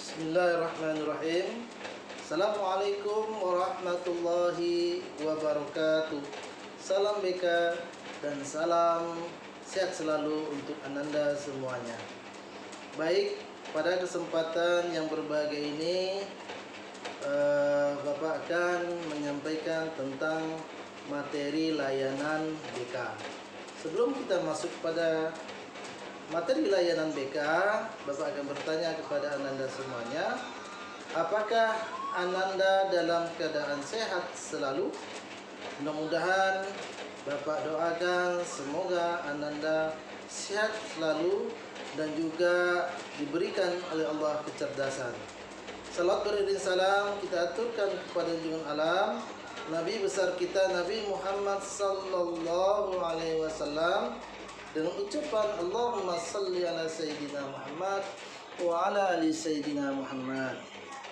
Bismillahirrahmanirrahim. Assalamualaikum warahmatullahi wabarakatuh. Salam BK dan salam sehat selalu untuk Ananda semuanya. Baik, pada kesempatan yang berbahagia ini Bapak akan menyampaikan tentang materi layanan BK. Sebelum kita masuk pada materi layanan BK, Bapak akan bertanya kepada Ananda semuanya, apakah Ananda dalam keadaan sehat selalu? Mudah-mudahan Bapak doakan semoga Ananda sehat selalu dan juga diberikan oleh Allah kecerdasan. Salat beriring salam kita aturkan kepada junjungan alam Nabi besar kita Nabi Muhammad sallallahu alaihi wasallam dengan ucapan Allahumma salli ala Sayyidina Muhammad wa ala ali Sayyidina Muhammad.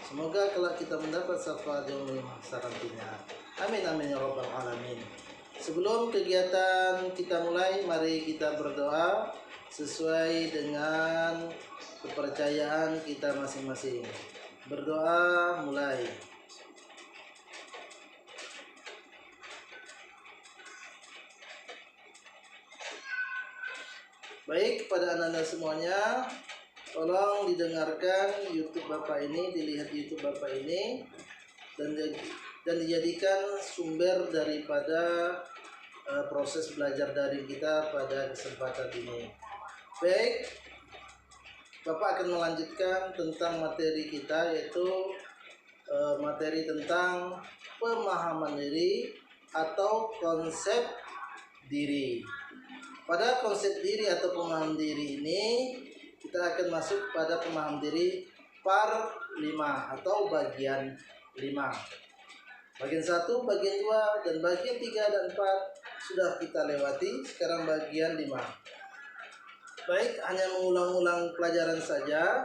Semoga kelak kita mendapat syafaat yaumul mahsyar nantinya. Amin amin ya rabbal alamin. Sebelum kegiatan kita mulai, mari kita berdoa sesuai dengan kepercayaan kita masing-masing. Berdoa mulai. Baik, kepada Ananda semuanya, tolong didengarkan YouTube Bapak ini, dilihat YouTube Bapak ini, dan dijadikan sumber daripada proses belajar daring kita pada kesempatan ini. Baik, Bapak akan melanjutkan tentang materi kita, yaitu materi tentang pemahaman diri atau konsep diri. Pada konsep diri atau pemahaman diri ini, kita akan masuk pada pemahaman diri part 5 atau bagian 5. Bagian 1, bagian 2, dan bagian 3 dan 4 sudah kita lewati. Sekarang bagian 5. Baik, hanya mengulang-ulang pelajaran saja.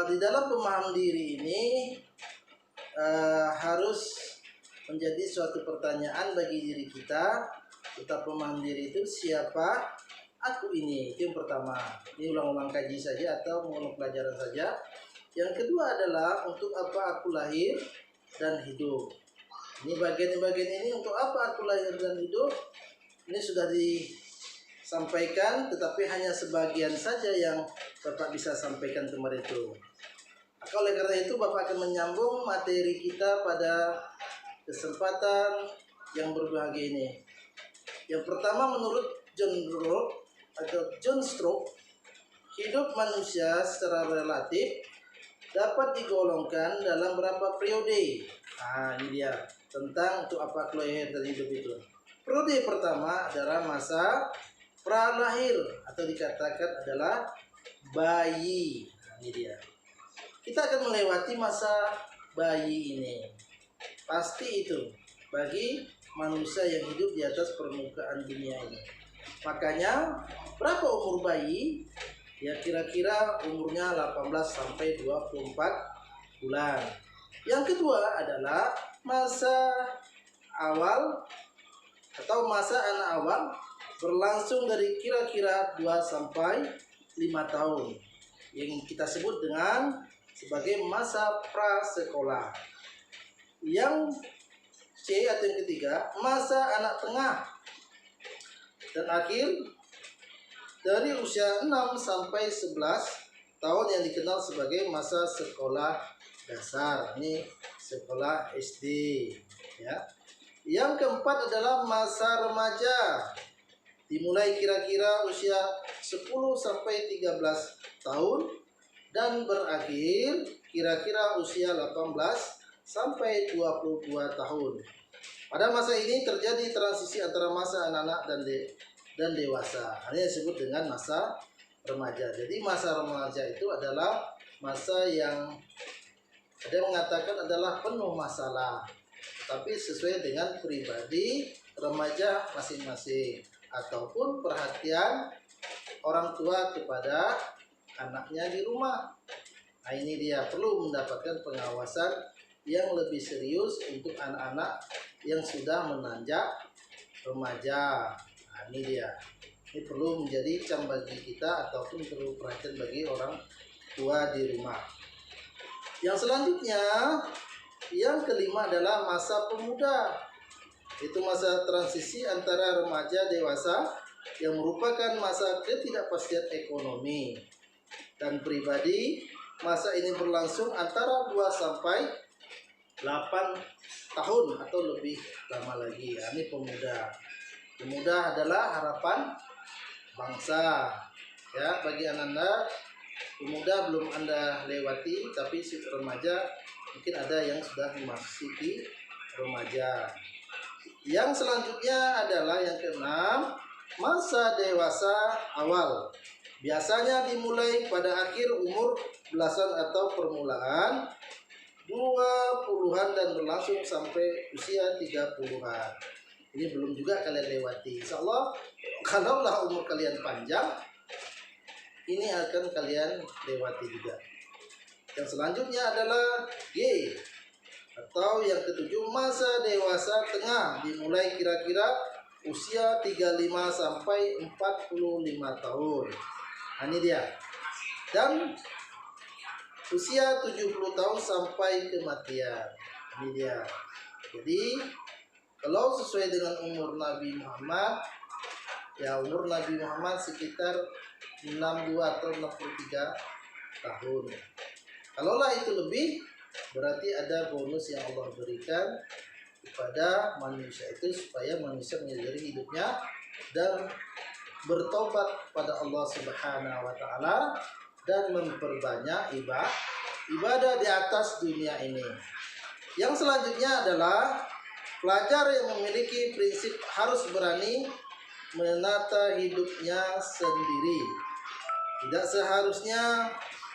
Di dalam pemahaman diri ini harus menjadi suatu pertanyaan bagi diri kita. Kita pemahaman diri itu siapa aku ini, itu yang pertama. Ini ulang-ulang kaji saja atau mengulang pelajaran saja. Yang kedua adalah untuk apa aku lahir dan hidup. Ini bagian-bagian ini untuk apa aku lahir dan hidup. Ini sudah disampaikan, tetapi hanya sebagian saja yang Bapak bisa sampaikan kemarin itu. Maka oleh karena itu Bapak akan menyambung materi kita pada kesempatan yang berbahagia ini. Yang pertama, menurut John Stroop, hidup manusia secara relatif dapat digolongkan dalam berapa periode. Nah, ini dia tentang untuk apa lahir dan hidup itu. Periode pertama adalah masa pralahir atau dikatakan adalah bayi. Nah, ini dia. Kita akan melewati masa bayi ini. Pasti itu bagi manusia yang hidup di atas permukaan dunia ini. Makanya berapa umur bayi? Ya kira-kira umurnya 18 sampai 24 bulan. Yang kedua adalah masa awal atau masa anak awal berlangsung dari kira-kira 2 sampai 5 tahun yang kita sebut dengan sebagai masa prasekolah. Yang C atau yang ketiga, masa anak tengah dan akhir dari usia 6 sampai 11 tahun yang dikenal sebagai masa sekolah dasar. Ini sekolah SD, ya. Yang keempat adalah masa remaja. Dimulai kira-kira usia 10 sampai 13 tahun dan berakhir kira-kira usia 18 sampai 22 tahun. Pada masa ini terjadi transisi antara masa anak-anak dan dewasa. Ini disebut dengan masa remaja. Jadi masa remaja itu adalah masa yang ada yang mengatakan adalah penuh masalah, tapi sesuai dengan pribadi remaja masing-masing ataupun perhatian orang tua kepada anaknya di rumah. Nah, ini dia perlu mendapatkan pengawasan yang lebih serius untuk anak-anak yang sudah menanjak remaja. Nah, ini dia. Ini perlu menjadi cam bagi kita ataupun perlu perhatian bagi orang tua di rumah. Yang selanjutnya, yang kelima adalah masa pemuda. Itu masa transisi antara remaja dewasa yang merupakan masa ketidakpastian ekonomi dan pribadi. Masa ini berlangsung antara 2 sampai 8 tahun atau lebih lama lagi. Ini pemuda. Pemuda adalah harapan bangsa. Ya, bagi Anda pemuda belum Anda lewati, tapi si remaja mungkin ada yang sudah memasuki remaja. Yang selanjutnya adalah yang keenam, masa dewasa awal. Biasanya dimulai pada akhir umur belasan atau permulaan 20-an dan berlangsung sampai usia 30-an. Ini belum juga kalian lewati. Insya Allah, kalaulah umur kalian panjang, ini akan kalian lewati juga. Yang selanjutnya adalah G, atau yang ketujuh, masa dewasa tengah. Dimulai kira-kira usia 35 sampai 45 tahun. Ini dia. Dan usia 70 tahun sampai kematian. Ini dia. Jadi kalau sesuai dengan umur Nabi Muhammad, ya umur Nabi Muhammad sekitar 62 atau 63 tahun. Kalaulah itu lebih, berarti ada bonus yang Allah berikan kepada manusia itu supaya manusia menyadari hidupnya dan bertobat kepada Allah Subhanahu wa taala dan memperbanyak ibadah di atas dunia ini. Yang selanjutnya adalah pelajar yang memiliki prinsip harus berani menata hidupnya sendiri. Tidak seharusnya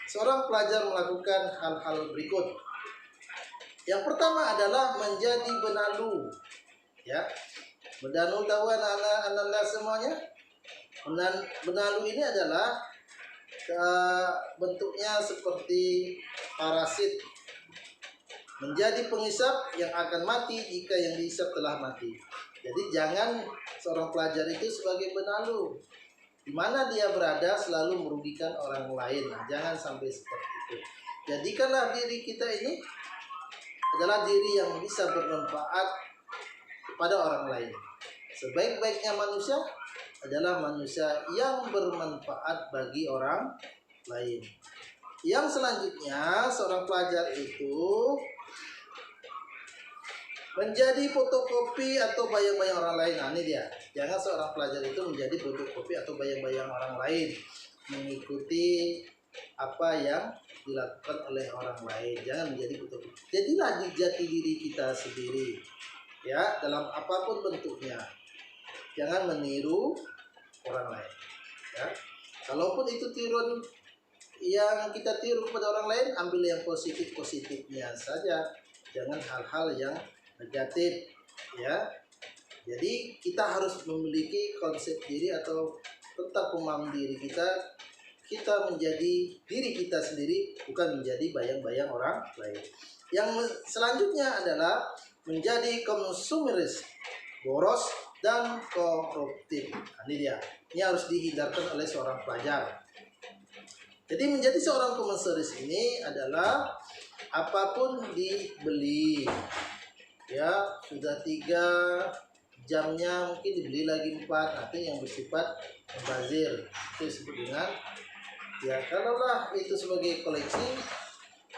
seorang pelajar melakukan hal-hal berikut. Yang pertama adalah menjadi benalu. Ya, benalu tahu anak-anak semuanya? Benalu ini adalah bentuknya seperti parasit, menjadi penghisap yang akan mati jika yang dihisap telah mati. Jadi jangan seorang pelajar itu sebagai benalu, di mana dia berada selalu merugikan orang lain. Nah, jangan sampai seperti itu. Jadikanlah diri kita ini adalah diri yang bisa bermanfaat kepada orang lain. Sebaik-baiknya manusia adalah manusia yang bermanfaat bagi orang lain. Yang selanjutnya, seorang pelajar itu menjadi fotokopi atau bayang-bayang orang lain. Nah, ini dia. Jangan seorang pelajar itu menjadi fotokopi atau bayang-bayang orang lain, mengikuti apa yang dilakukan oleh orang lain. Jangan menjadi fotokopi. Jadilah jati diri kita sendiri, ya, dalam apapun bentuknya. Jangan meniru orang lain. Ya. Kalaupun itu tiruan yang kita tiru kepada orang lain, ambil yang positifnya saja. Jangan hal-hal yang negatif, ya. Jadi kita harus memiliki konsep diri atau tentang pemahaman diri kita. Kita menjadi diri kita sendiri, bukan menjadi bayang-bayang orang lain. Yang selanjutnya adalah menjadi konsumeris, boros dan koruptif. Nah, ini dia. Ini harus dihindarkan oleh seorang pelajar. Jadi menjadi seorang konsumeris ini adalah apapun dibeli. Ya, sudah 3 jamnya mungkin dibeli lagi 4, nanti yang bersifat mubazir. Itu disebut dengan, ya kalaulah itu sebagai koleksi,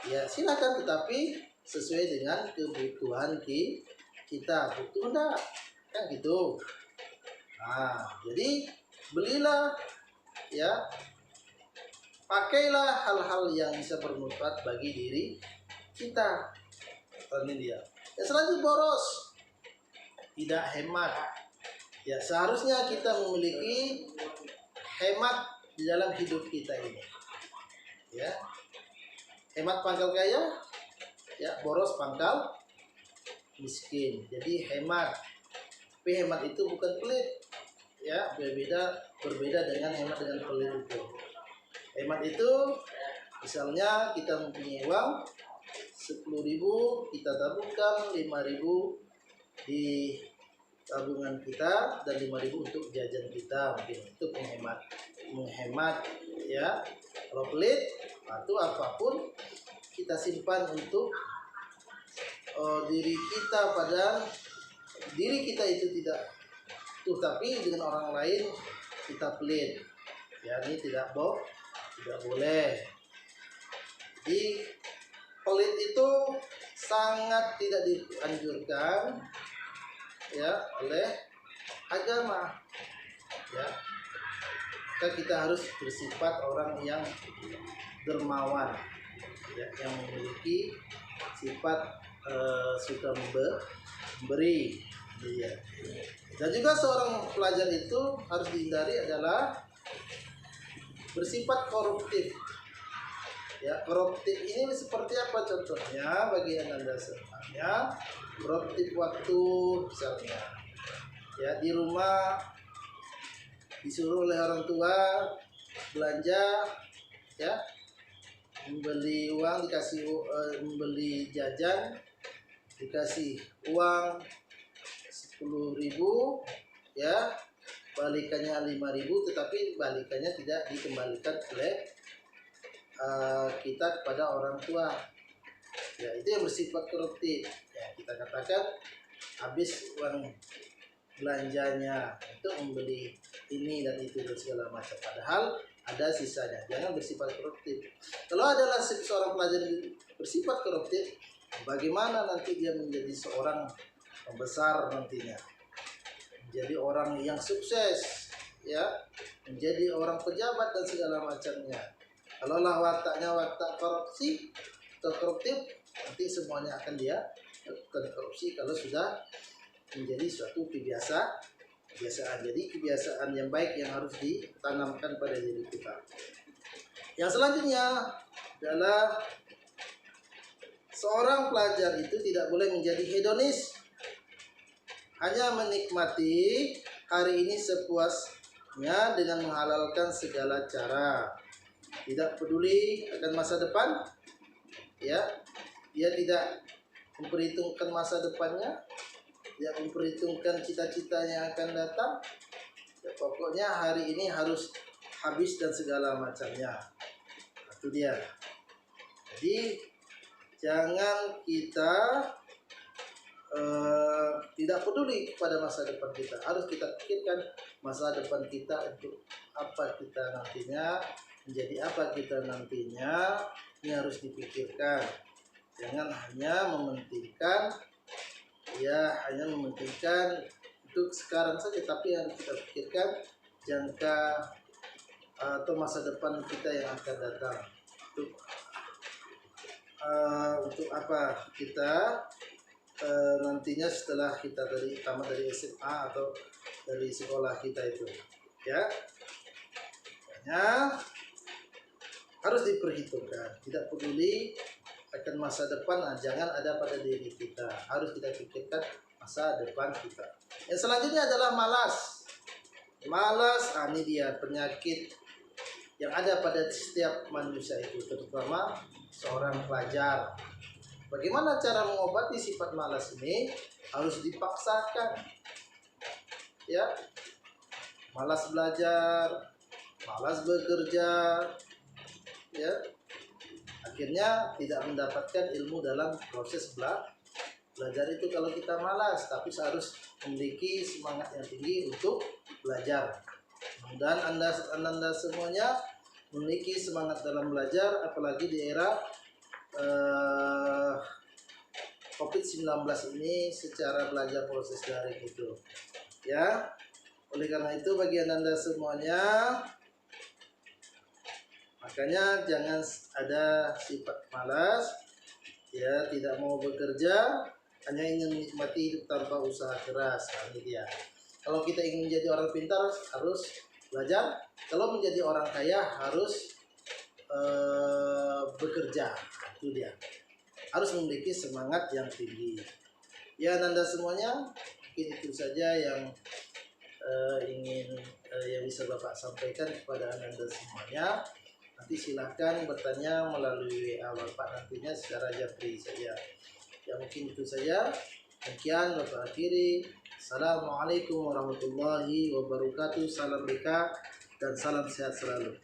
ya silakan, tetapi sesuai dengan kebutuhan kita. Butuh enggak? Kan gitu. Nah, jadi belilah, ya, pakailah hal-hal yang bisa bermanfaat bagi diri kita. Ini dia. Yang selanjutnya boros, tidak hemat. Ya, seharusnya kita memiliki hemat di dalam hidup kita ini. Ya, hemat pangkal kaya, ya, boros pangkal miskin. Jadi hemat. Tapi hemat itu bukan pelit, ya, berbeda dengan hemat dengan pelit itu. Hemat itu misalnya kita mempunyai uang 10.000, kita tabungkan 5.000 di tabungan kita dan 5.000 untuk jajan kita, mungkin itu menghemat, ya. Kalau pelit Itu apapun kita simpan untuk diri kita, pada diri kita itu tidak tuh, tapi dengan orang lain kita pelit. Ya, ini tidak boleh. Jadi pelit itu sangat tidak dianjurkan ya oleh agama. Ya, maka kita harus bersifat orang yang dermawan, ya, yang memiliki sifat suka memberi, ya. Dan juga seorang pelajar itu harus dihindari adalah bersifat koruptif. Ya, koruptif ini seperti apa contohnya bagi Anda semuanya? Koruptif waktu, misalnya, ya, di rumah disuruh oleh orang tua belanja, ya, membeli uang, dikasih membeli jajan, dikasih uang 10.000, ya, balikannya 5.000, tetapi balikannya tidak dikembalikan oleh kita kepada orang tua. Ya, itu yang bersifat koruptif. Ya, kita katakan habis uang belanjanya untuk membeli ini dan itu dan segala macam, padahal ada sisanya. Jangan bersifat koruptif. Kalau adalah seorang pelajar bersifat koruptif, bagaimana nanti dia menjadi seorang pembesar nantinya, menjadi orang yang sukses, ya, menjadi orang pejabat dan segala macamnya. Kalau lah wataknya watak korupsi atau koruptif, nanti semuanya akan dia lakukan korupsi kalau sudah menjadi suatu kebiasaan. Jadi kebiasaan yang baik yang harus ditanamkan pada diri kita. Yang selanjutnya adalah seorang pelajar itu tidak boleh menjadi hedonis, hanya menikmati hari ini sepuasnya dengan menghalalkan segala cara, tidak peduli akan masa depan, ya, dia tidak memperhitungkan masa depannya, dia memperhitungkan cita-cita yang akan datang. Ya, pokoknya hari ini harus habis dan segala macamnya. Itu dia. Jadi jangan kita tidak peduli kepada masa depan kita. Harus kita pikirkan masa depan kita, untuk apa kita nantinya, menjadi apa kita nantinya. Ini harus dipikirkan. Jangan hanya mementingkan, ya, hanya mementingkan untuk sekarang saja, tapi yang kita pikirkan jangka atau masa depan kita yang akan datang. Untuk apa kita nantinya setelah kita tamat dari SMA atau dari sekolah kita itu, ya, makanya harus diperhitungkan. Tidak peduli akan masa depan, jangan ada pada diri kita. Harus kita pikirkan masa depan kita. Yang selanjutnya adalah malas. Ini dia penyakit yang ada pada setiap manusia itu, terutama seorang pelajar. Bagaimana cara mengobati sifat malas ini? Harus dipaksakan. Ya, malas belajar, malas bekerja, ya, akhirnya tidak mendapatkan ilmu dalam proses belajar itu kalau kita malas. Tapi harus memiliki semangat yang tinggi untuk belajar. Dan anda semuanya memiliki semangat dalam belajar, apalagi di era COVID-19 ini, secara belajar proses daring itu, ya. Oleh karena itu bagi anda semuanya, makanya jangan ada sifat malas, ya, tidak mau bekerja, hanya ingin menikmati hidup tanpa usaha keras. Ini dia. Kalau kita ingin menjadi orang pintar, harus belajar. Kalau menjadi orang kaya, harus bekerja. Itu dia. Harus memiliki semangat yang tinggi. Ya, anda semuanya, mungkin itu saja yang yang bisa Bapak sampaikan kepada anda semuanya. Nanti silahkan bertanya melalui WA Bapak nantinya secara japri saja. Ya, mungkin itu saja. Sekian Bapak akhiri. Assalamualaikum warahmatullahi wabarakatuh. Salam BK dan salam sehat selalu.